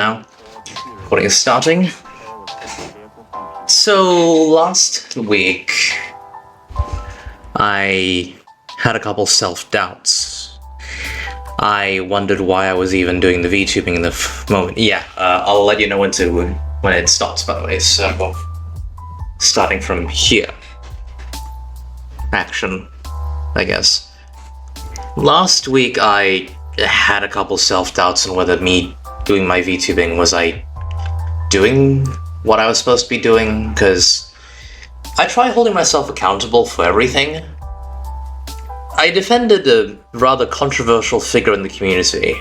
Now, recording is starting. So, last week, I had a couple self-doubts. I wondered why I was even doing the Vtubing in the moment. Yeah, I'll let you know when it starts, by the way. So, starting from here. Action, I guess. Last week, I had a couple self-doubts on whether me doing my Vtubing, was I doing what I was supposed to be doing? Because I try holding myself accountable for everything. I defended a rather controversial figure in the community.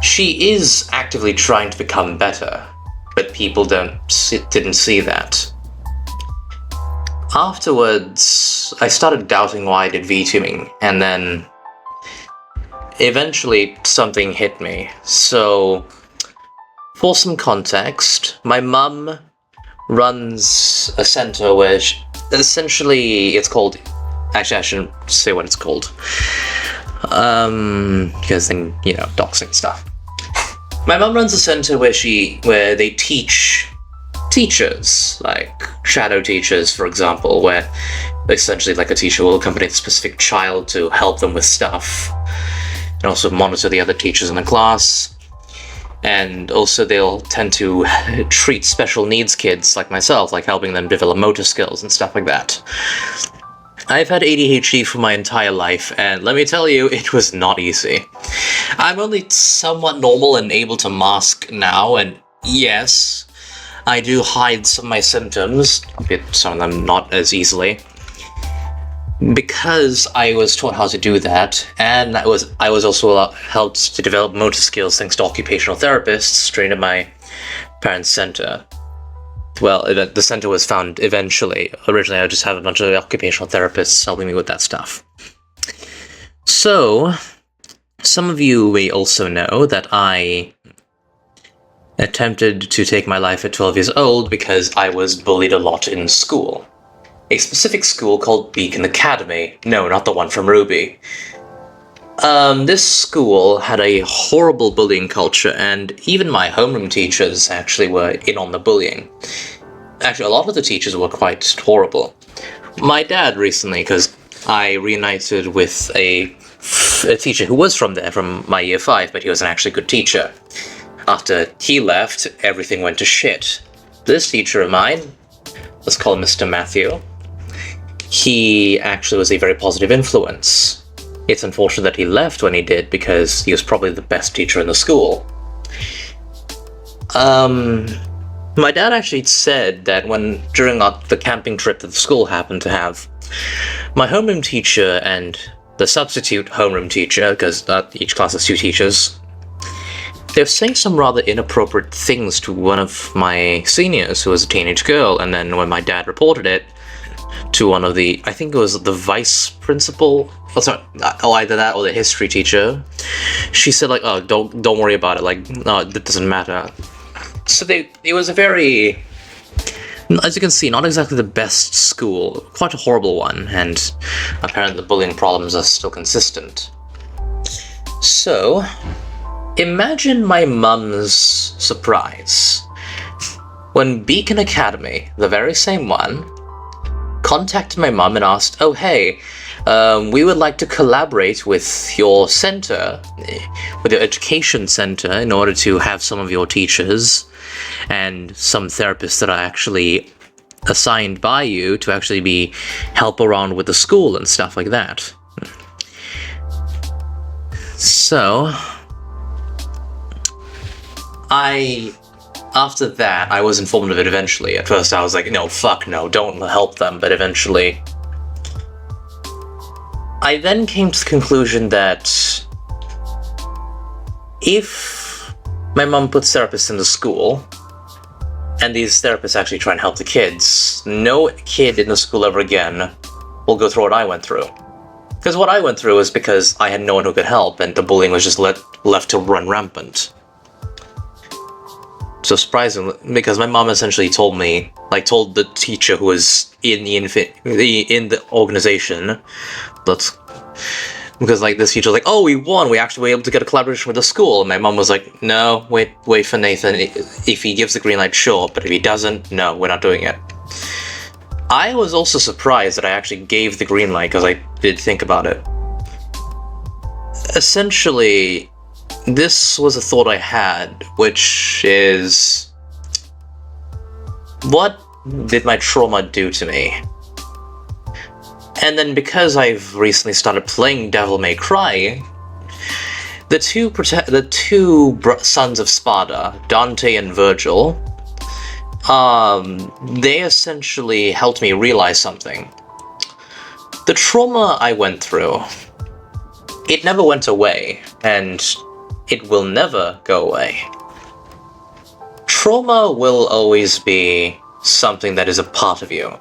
She is actively trying to become better, but people didn't see that. Afterwards, I started doubting why I did Vtubing, and then eventually something hit me. So, for some context, my mum runs a center where essentially it's called... Actually, I shouldn't say what it's called. Because then, doxing stuff. My mum runs a center where they teach teachers, like shadow teachers, for example, where essentially like a teacher will accompany a specific child to help them with stuff, and also monitor the other teachers in the class. And also they'll tend to treat special needs kids like myself, like helping them develop motor skills and stuff like that. I've had ADHD for my entire life, and let me tell you, it was not easy. I'm only somewhat normal and able to mask now, and yes, I do hide some of my symptoms, albeit some of them not as easily, because I was taught how to do that, and I was also helped to develop motor skills thanks to occupational therapists trained at my parents' center. Well, the center was found eventually. Originally, I just had a bunch of occupational therapists helping me with that stuff. So, some of you may also know that I attempted to take my life at 12 years old because I was bullied a lot in school. A specific school called Beacon Academy. No, not the one from Ruby. This school had a horrible bullying culture, and even my homeroom teachers actually were in on the bullying. Actually, a lot of the teachers were quite horrible. My dad recently, because I reunited with a teacher who was from there, from my year 5, but he was an actually good teacher. After he left, everything went to shit. This teacher of mine, let's call him Mr. Matthew, he actually was a very positive influence. It's unfortunate that he left when he did, because he was probably the best teacher in the school. My dad actually said that during the camping trip that the school happened to have, my homeroom teacher and the substitute homeroom teacher, because each class has 2 teachers, they were saying some rather inappropriate things to one of my seniors, who was a teenage girl, and then when my dad reported it to one of I think it was the vice principal, either that or the history teacher, she said like, oh, don't worry about it, like, no, it doesn't matter. So it was a very, as you can see, not exactly the best school, quite a horrible one, and apparently the bullying problems are still consistent. So, imagine my mum's surprise when Beacon Academy, the very same one, contacted my mum and asked, oh hey, we would like to collaborate with your center, with your education center, in order to have some of your teachers and some therapists that are actually assigned by you to actually help around with the school and stuff like that. So, after that, I was informed of it eventually. At first I was like, no, fuck no, don't help them, but eventually I then came to the conclusion that if my mum puts therapists in the school, and these therapists actually try and help the kids, no kid in the school ever again will go through what I went through. Because what I went through was because I had no one who could help, and the bullying was just left to run rampant. So surprisingly, because my mom essentially told the teacher who was in the organization, Because, like, this teacher was like, oh, we won, we actually were able to get a collaboration with the school. And my mom was like, no, wait for Nathan. If he gives the green light, sure, but if he doesn't, no, we're not doing it. I was also surprised that I actually gave the green light, because I did think about it. Essentially, this was a thought I had, which is, what did my trauma do to me? And then because I've recently started playing Devil May Cry, the two sons of Sparta, Dante and Virgil, they essentially helped me realize something. The trauma I went through, it never went away, and it will never go away. Trauma will always be something that is a part of you.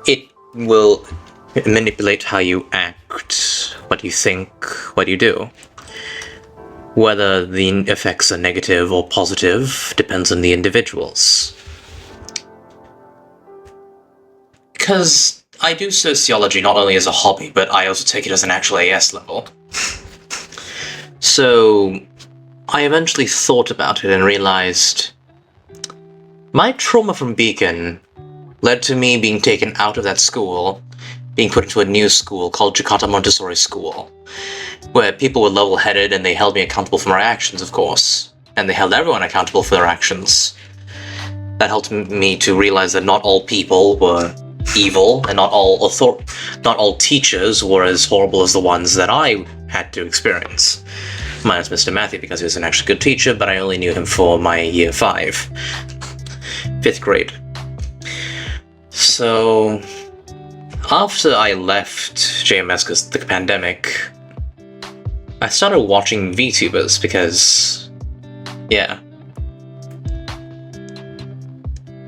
It will manipulate how you act, what you think, what you do. Whether the effects are negative or positive depends on the individuals. Because I do sociology not only as a hobby, but I also take it as an actual AS level. So I eventually thought about it and realized my trauma from Beacon led to me being taken out of that school, being put into a new school called Jakarta Montessori School, where people were level-headed and they held me accountable for my actions, of course, and they held everyone accountable for their actions. That helped me to realize that not all people were evil, and not all teachers were as horrible as the ones that I had to experience. Minus Mr. Matthew, because he was an actually good teacher, but I only knew him for my year 5th grade. So after I left JMS because of the pandemic, I started watching VTubers because, yeah.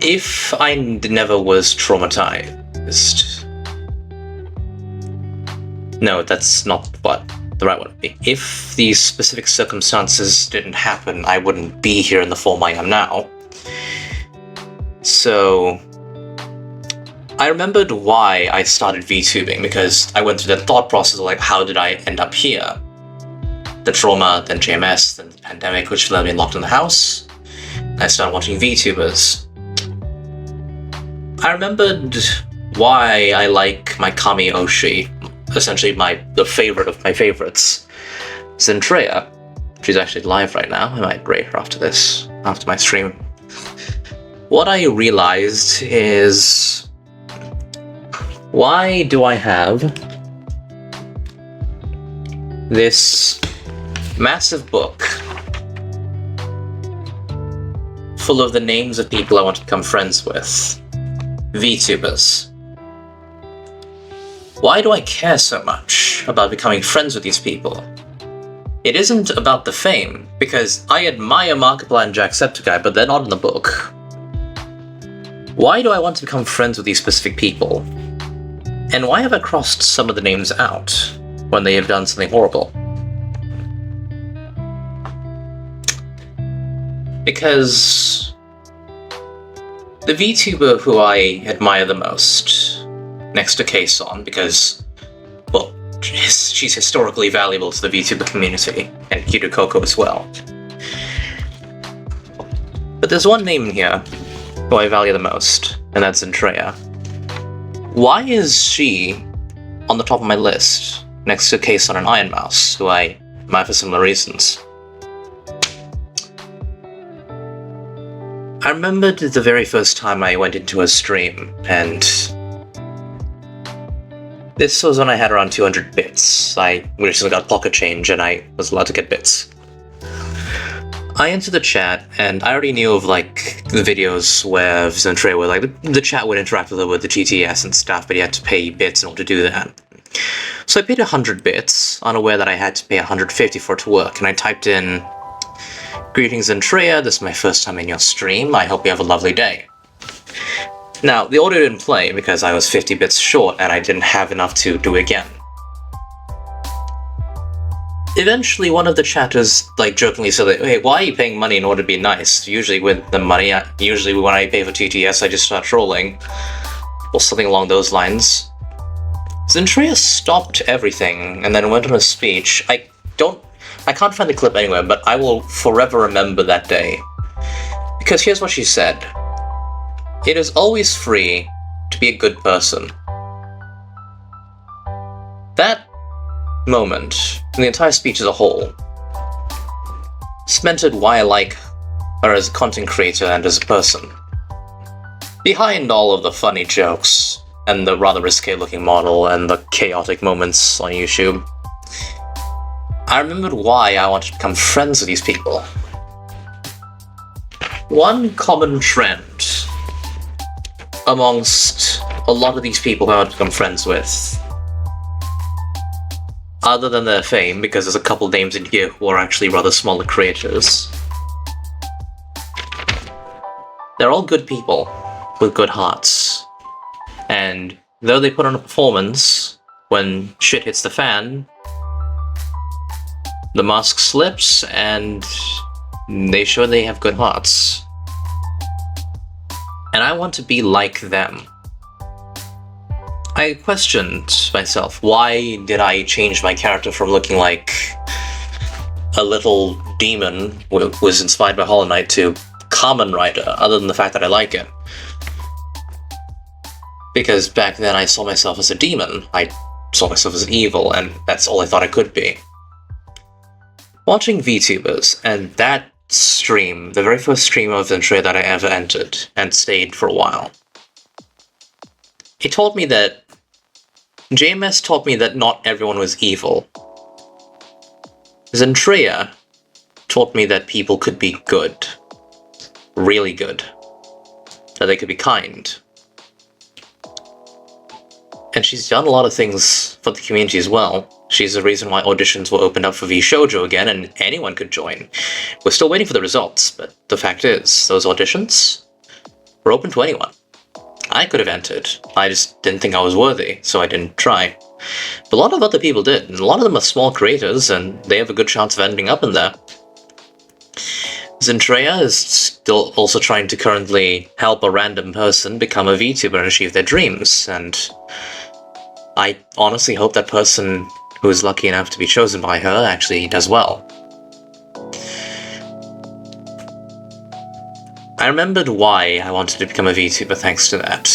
If I never was traumatized... No, that's not what the right one would be. If these specific circumstances didn't happen, I wouldn't be here in the form I am now. So I remembered why I started VTubing, because I went through that thought process of like, how did I end up here? The trauma, then JMS, then the pandemic, which left me locked in the house. I started watching VTubers. I remembered why I like my Kami Oshi, essentially the favorite of my favorites, Zentreya. She's actually live right now. I might rate her after my stream. What I realized is, why do I have this massive book full of the names of people I want to become friends with? VTubers. Why do I care so much about becoming friends with these people? It isn't about the fame, because I admire Markiplier and Jacksepticeye, but they're not in the book. Why do I want to become friends with these specific people? And why have I crossed some of the names out when they have done something horrible? Because the VTuber who I admire the most, next to Kason, because, well, she's historically valuable to the VTuber community, and Kiru Coco as well. But there's one name in here who I value the most, and that's Zentreya. Why is she on the top of my list, next to Kason and Iron Mouse, who I admire for similar reasons? I remembered the very first time I went into a stream, and this was when I had around 200 bits. I recently got pocket change, and I was allowed to get bits. I entered the chat, and I already knew of, like, the videos where Zentreya would, like, the chat would interact with her with the GTS and stuff, but you had to pay bits in order to do that. So I paid 100 bits, unaware that I had to pay 150 for it to work, and I typed in, "Greetings, Zentreya, this is my first time in your stream, I hope you have a lovely day." Now, the audio didn't play because I was 50 bits short and I didn't have enough to do it again. Eventually, one of the chatters, like, jokingly said, "Hey, why are you paying money in order to be nice? Usually with the money, usually when I pay for TTS, I just start trolling," or something along those lines. Zentria stopped everything and then went on a speech. I can't find the clip anywhere, but I will forever remember that day. Because here's what she said. It is always free to be a good person. That moment, and the entire speech as a whole, cemented why I like her as a content creator and as a person. Behind all of the funny jokes, and the rather risque-looking model, and the chaotic moments on YouTube, I remembered why I wanted to become friends with these people. One common trend amongst a lot of these people who I want to become friends with, other than their fame, because there's a couple names in here who are actually rather smaller creators, they're all good people with good hearts. And though they put on a performance, when shit hits the fan, the mask slips and they show they have good hearts. And I want to be like them. I questioned myself, why did I change my character from looking like a little demon who was inspired by Hollow Knight to Kamen Rider, other than the fact that I like it? Because back then I saw myself as a demon, I saw myself as evil, and that's all I thought I could be. Watching VTubers, and that stream, the very first stream of Zentria that I ever entered, and stayed for a while, it taught me that JMS taught me that not everyone was evil. Zentria taught me that people could be good. Really good. That they could be kind. And she's done a lot of things for the community as well. She's the reason why auditions were opened up for VShoujo again, and anyone could join. We're still waiting for the results, but the fact is, those auditions were open to anyone. I could have entered. I just didn't think I was worthy, so I didn't try. But a lot of other people did, and a lot of them are small creators, and they have a good chance of ending up in there. Zentria is still also trying to currently help a random person become a VTuber and achieve their dreams, and I honestly hope that person who is lucky enough to be chosen by her actually does well. I remembered why I wanted to become a VTuber thanks to that.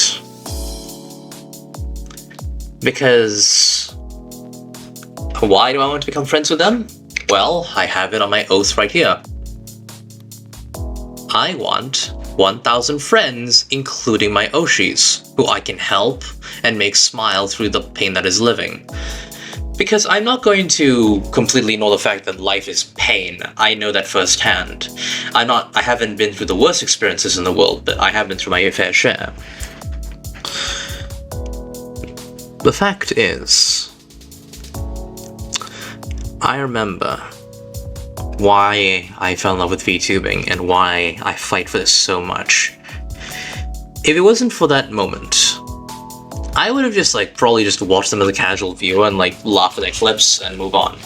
Because why do I want to become friends with them? Well, I have it on my oath right here. I want 1,000 friends, including my Oshis, who I can help and make smile through the pain that is living. Because I'm not going to completely ignore the fact that life is pain. I know that firsthand. I haven't been through the worst experiences in the world, but I have been through my fair share. The fact is, I remember why I fell in love with VTubing and why I fight for this so much. If it wasn't for that moment, I would have just probably just watched them as a casual viewer and laugh at their clips and move on.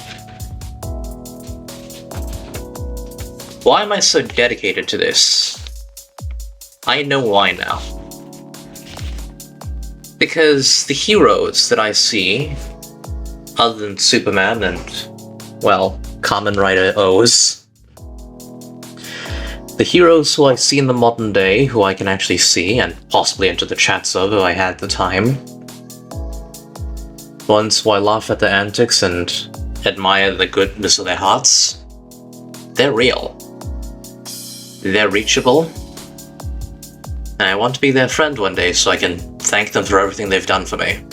Why am I so dedicated to this? I know why now. Because the heroes that I see, other than Superman and, well, Kamen Rider O's, the heroes who I see in the modern day, who I can actually see and possibly enter the chats of if I had the time, ones who I laugh at their antics and admire the goodness of their hearts, they're real. They're reachable, and I want to be their friend one day so I can thank them for everything they've done for me.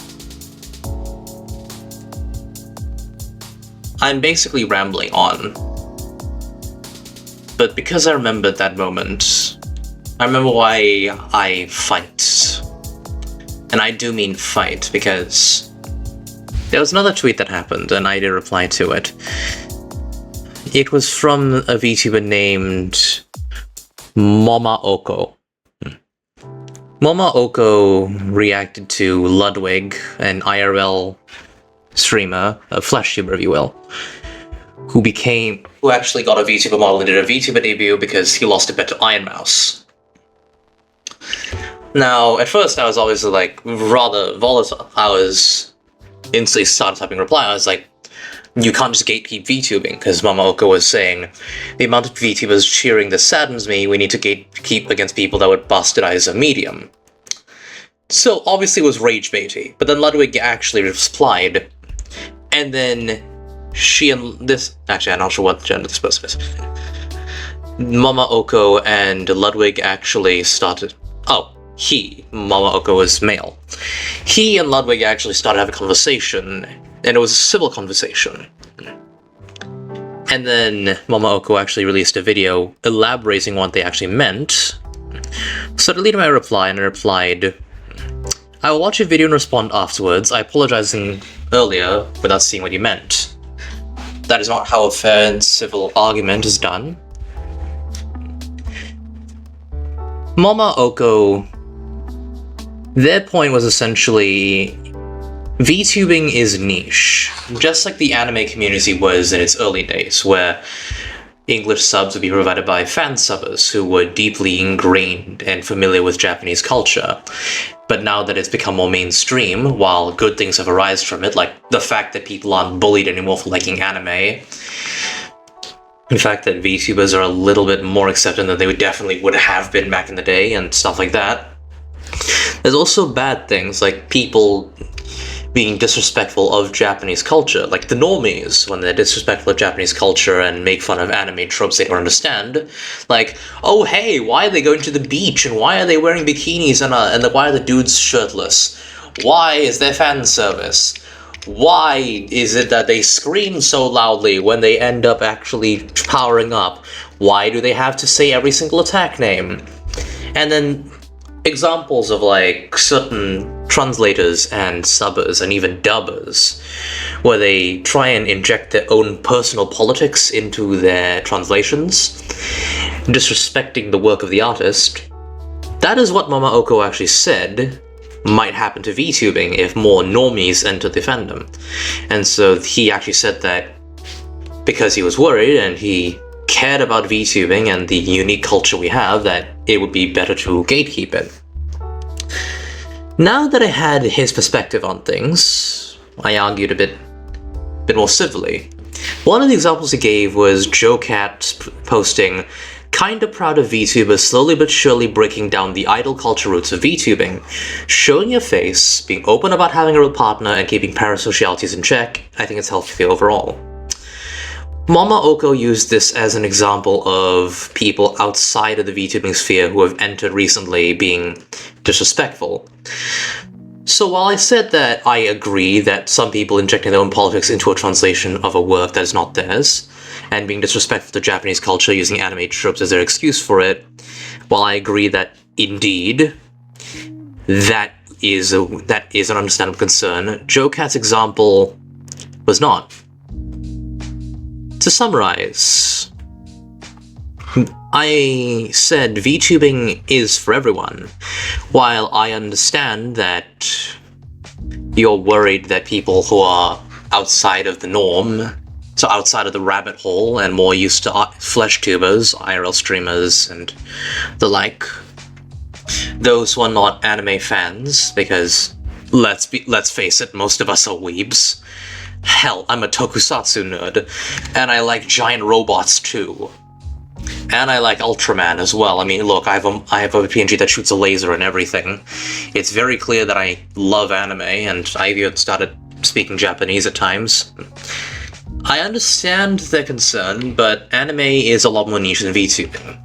I'm basically rambling on, but because I remembered that moment, I remember why I fight. And I do mean fight, because there was another tweet that happened, and I did reply to it. It was from a VTuber named Moma Oko. Moma Oko reacted to Ludwig, an IRL streamer, a flash tuber if you will, who actually got a VTuber model and did a VTuber debut because he lost a bet to Iron Mouse. Now, at first I was always rather volatile. I was instantly started typing reply. I was like, you can't just gatekeep VTubing, because Mama Oko was saying, the amount of VTubers cheering this saddens me, we need to gatekeep against people that would bastardize a medium. So, obviously it was rage baity, but then Ludwig actually replied, and then she and this... Actually, I'm not sure what gender this person is. Mama Oko and Ludwig actually started... Mama Oko is male. He and Ludwig actually started having a conversation, and it was a civil conversation. And then Mama Oko actually released a video elaborating what they actually meant. So I deleted my reply, and I replied, I will watch your video and respond afterwards. I apologizing earlier without seeing what you meant. That is not how a fair and civil argument is done. Mama Oko, their point was essentially, VTubing is niche, just like the anime community was in its early days, where English subs would be provided by fan subbers who were deeply ingrained and familiar with Japanese culture. But now that it's become more mainstream, while good things have arisen from it, like the fact that people aren't bullied anymore for liking anime, the fact that VTubers are a little bit more accepted than they definitely would have been back in the day, and stuff like that. There's also bad things, like people being disrespectful of Japanese culture, like the normies, when they're disrespectful of Japanese culture and make fun of anime tropes they don't understand. Like, oh hey, why are they going to the beach, and why are they wearing bikinis, and why are the dudes shirtless? Why is there fan service? Why is it that they scream so loudly when they end up actually powering up? Why do they have to say every single attack name? And then examples of like certain translators and subbers and even dubbers where they try and inject their own personal politics into their translations, disrespecting the work of the artist. That is what Mama Oko actually said might happen to VTubing if more normies enter the fandom. And so he actually said that because he was worried and he cared about VTubing and the unique culture we have, that it would be better to gatekeep it. Now that I had his perspective on things, I argued a bit more civilly. One of the examples he gave was Joe Cat posting, "Kinda proud of VTubers slowly but surely breaking down the idol culture roots of VTubing. Showing your face, being open about having a real partner, and keeping parasocialities in check, I think it's healthy overall." Mama Oko used this as an example of people outside of the VTubing sphere who have entered recently being disrespectful. So while I said that I agree that some people injecting their own politics into a translation of a work that is not theirs, and being disrespectful to Japanese culture using anime tropes as their excuse for it, while I agree that indeed that is an understandable concern, Joe Cat's example was not. To summarize, I said VTubing is for everyone. While I understand that you're worried that people who are outside of the norm, so outside of the rabbit hole and more used to flesh tubers, IRL streamers, and the like, those who are not anime fans, because let's face it, most of us are weebs. Hell, I'm a tokusatsu nerd, and I like giant robots too. And I like Ultraman as well. I mean, look, I have a PNG that shoots a laser and everything. It's very clear that I love anime, and I even started speaking Japanese at times. I understand their concern, but anime is a lot more niche than VTubing.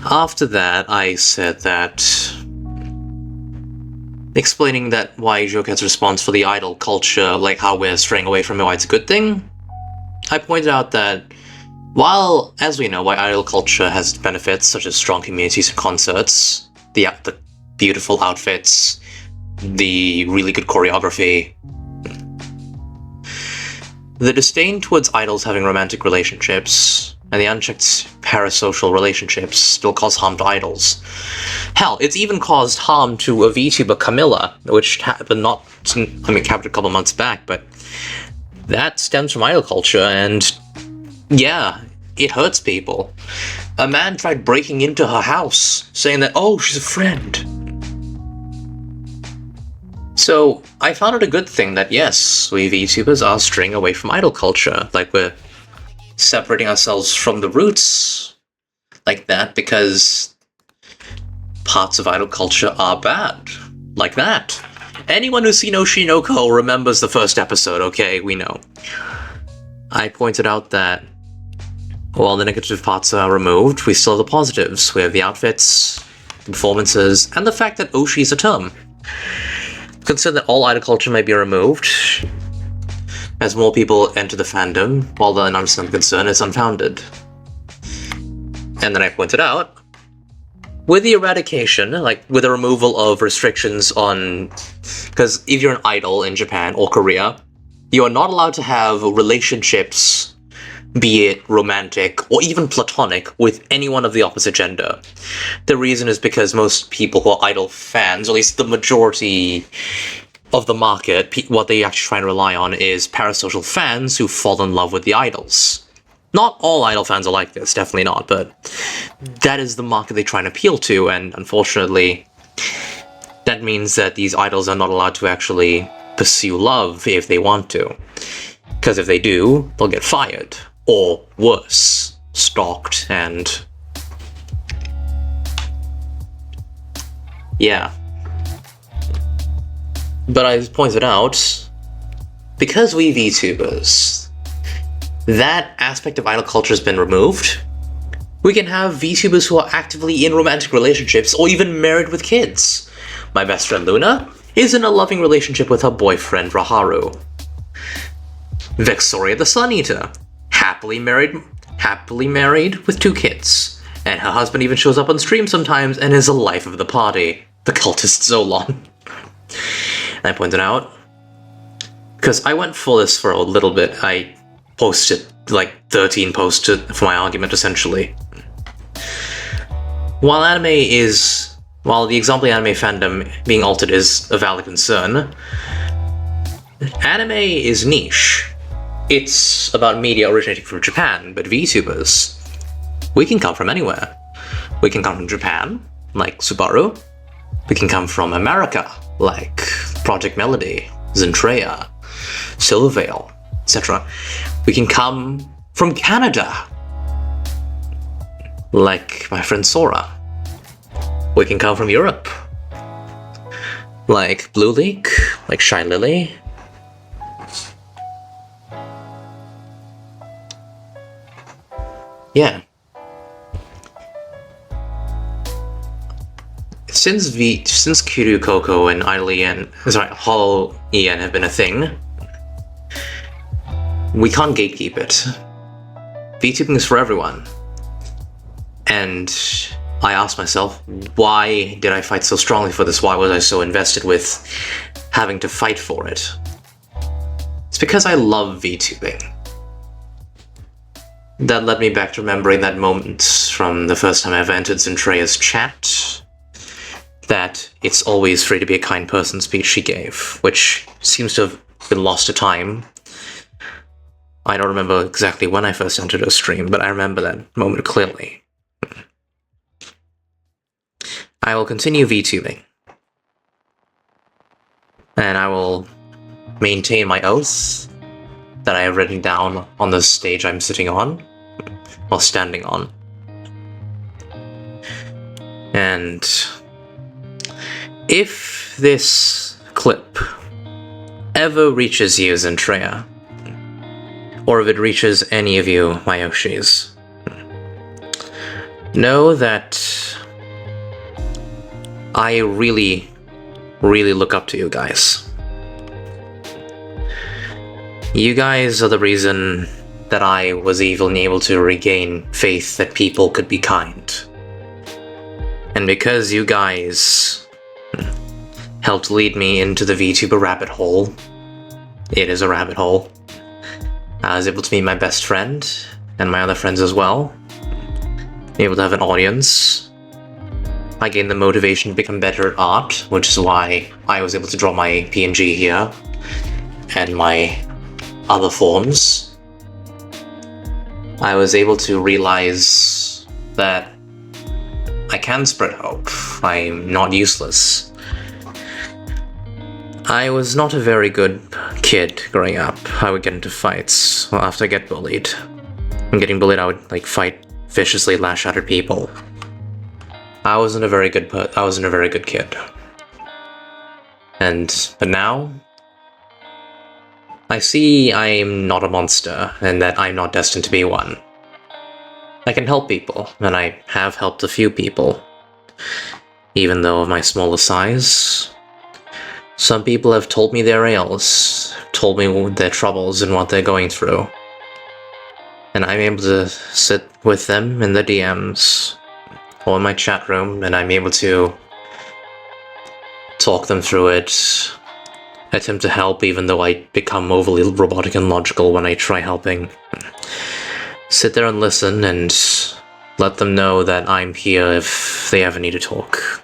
After that, I said that, explaining that why Joket's response for the idol culture, like how we're straying away from it, why it's a good thing, I pointed out that while, as we know, why idol culture has benefits such as strong communities and concerts, the beautiful outfits, the really good choreography, the disdain towards idols having romantic relationships and the unchecked parasocial relationships still cause harm to idols. Hell, it's even caused harm to a VTuber, Camilla, which happened happened a couple months back, but that stems from idol culture, and yeah, it hurts people. A man tried breaking into her house, saying that, oh, she's a friend. So I found it a good thing that yes, we VTubers are straying away from idol culture. Like we're separating ourselves from the roots like that because parts of idol culture are bad. Like that. Anyone who's seen Oshinoko remembers the first episode, okay? We know. I pointed out that while the negative parts are removed, we still have the positives. We have the outfits, the performances, and the fact that Oshi is a term. Consider that all idol culture may be removed, as more people enter the fandom, while the non-Muslim concern is unfounded. And then I pointed out, with the eradication, like with the removal of restrictions on... Because if you're an idol in Japan or Korea, you are not allowed to have relationships, be it romantic or even platonic, with anyone of the opposite gender. The reason is because most people who are idol fans, or at least the majority of the market, what they actually try and rely on is parasocial fans who fall in love with the idols. Not all idol fans are like this, definitely not, but that is the market they try and appeal to, and unfortunately, that means that these idols are not allowed to actually pursue love if they want to. Because if they do, they'll get fired. Or worse, stalked and... yeah. But I pointed out, because we VTubers, that aspect of idol culture has been removed. We can have VTubers who are actively in romantic relationships or even married with kids. My best friend Luna is in a loving relationship with her boyfriend Raharu. Vexoria the Sun Eater, happily married with 2 kids. And her husband even shows up on stream sometimes and is the life of the party. The cultist Zolon. And I pointed out, because I went for this for a little bit, I posted like 13 posts for my argument essentially. While the example anime fandom being altered is a valid concern, anime is niche. It's about media originating from Japan, but VTubers, we can come from anywhere. We can come from Japan, like Subaru. We can come from America, like Project Melody, Zentreya, Silvervale, etc. We can come from Canada, like my friend Sora. We can come from Europe, like Blue Leak, like Shy Lily. Yeah. Since Kiryu Coco and Hollow EN have been a thing, we can't gatekeep it. VTubing is for everyone. And I asked myself, why did I fight so strongly for this? Why was I so invested with having to fight for it? It's because I love VTubing. That led me back to remembering that moment from the first time I ever entered Zentreya's chat. That it's always free to be a kind person speech she gave, which seems to have been lost to time. I don't remember exactly when I first entered her stream, but I remember that moment clearly. I will continue VTubing. And I will maintain my oath that I have written down on the stage I'm sitting on, or standing on. And if this clip ever reaches you, Zentreya, or if it reaches any of you, my Yoshis, know that I really, really look up to you guys. You guys are the reason that I was even able to regain faith that people could be kind. And because you guys helped lead me into the VTuber rabbit hole, it is a rabbit hole, I was able to meet my best friend, and my other friends as well, able to have an audience. I gained the motivation to become better at art, which is why I was able to draw my PNG here, and my other forms. I was able to realize that I can spread hope. I'm not useless. I was not a very good kid growing up. I would get into fights after I get bullied. And getting bullied, I would like fight viciously, lash out at people. I wasn't a very good kid. But now I see I'm not a monster and that I'm not destined to be one. I can help people, and I have helped a few people. Even though of my smaller size, some people have told me their ails, told me their troubles and what they're going through. And I'm able to sit with them in the DMs or in my chat room, and I'm able to talk them through it, attempt to help even though I become overly robotic and logical when I try helping. Sit there and listen and let them know that I'm here if they ever need to talk.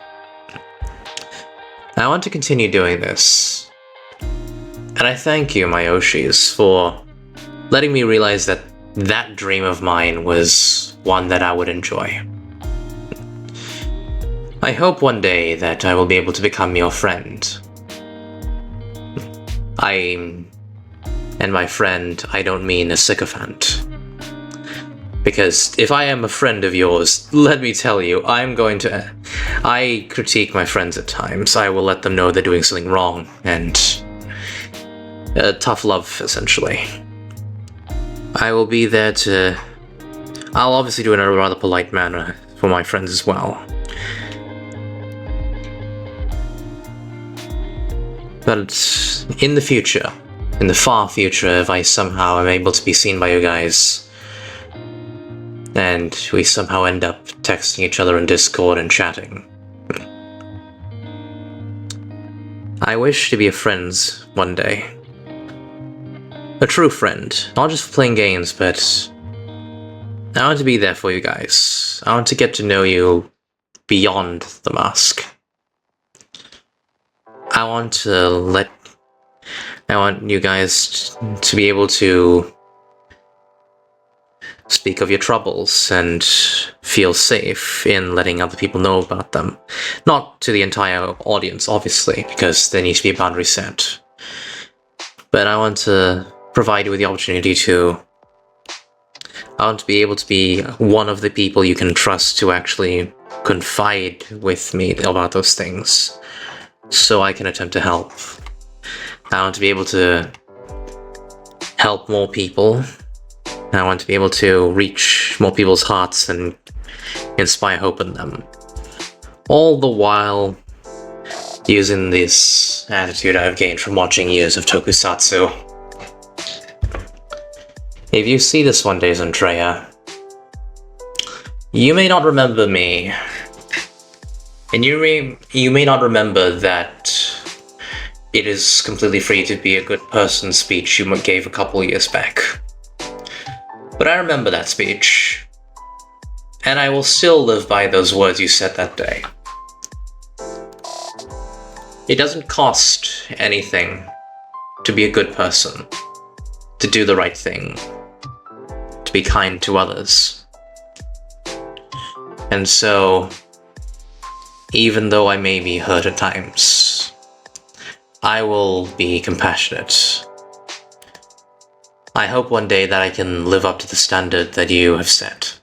I want to continue doing this. And I thank you, my Oshis, for letting me realize that that dream of mine was one that I would enjoy. I hope one day that I will be able to become your friend. And by friend, I don't mean a sycophant. Because if I am a friend of yours, let me tell you, I critique my friends at times. I will let them know they're doing something wrong, and tough love, essentially. I will be there I'll obviously do it in a rather polite manner for my friends as well. But in the future, in the far future, if I somehow am able to be seen by you guys, and we somehow end up texting each other in Discord and chatting, I wish to be a friend one day. A true friend, not just for playing games, but I want to be there for you guys. I want to get to know you beyond the mask. I want you guys to be able to speak of your troubles and feel safe in letting other people know about them. Not to the entire audience, obviously, because there needs to be a boundary set. But I want to provide you with the opportunity I want to be able to be one of the people you can trust to actually confide with me about those things, so I can attempt to help. I want to be able to help more people. I want to be able to reach more people's hearts and inspire hope in them. All the while using this attitude I've gained from watching years of tokusatsu. If you see this one day, Zandrea, you may not remember me. And you may not remember that it is completely free to be a good person speech you gave a couple years back. But I remember that speech, and I will still live by those words you said that day. It doesn't cost anything to be a good person, to do the right thing, to be kind to others. And so, even though I may be hurt at times, I will be compassionate. I hope one day that I can live up to the standard that you have set.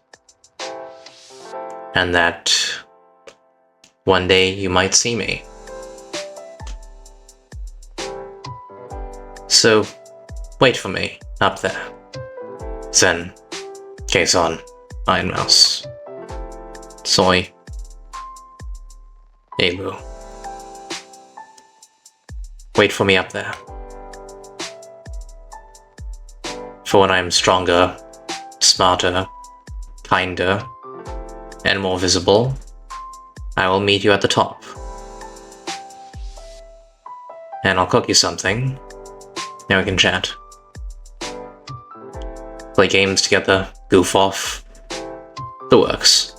And that one day you might see me. So, wait for me, up there. Zen, Jason, Iron Mouse, Soy, Abu. Wait for me up there. For when I am stronger, smarter, kinder, and more visible, I will meet you at the top. And I'll cook you something, and we can chat. Play games together, goof off, the works.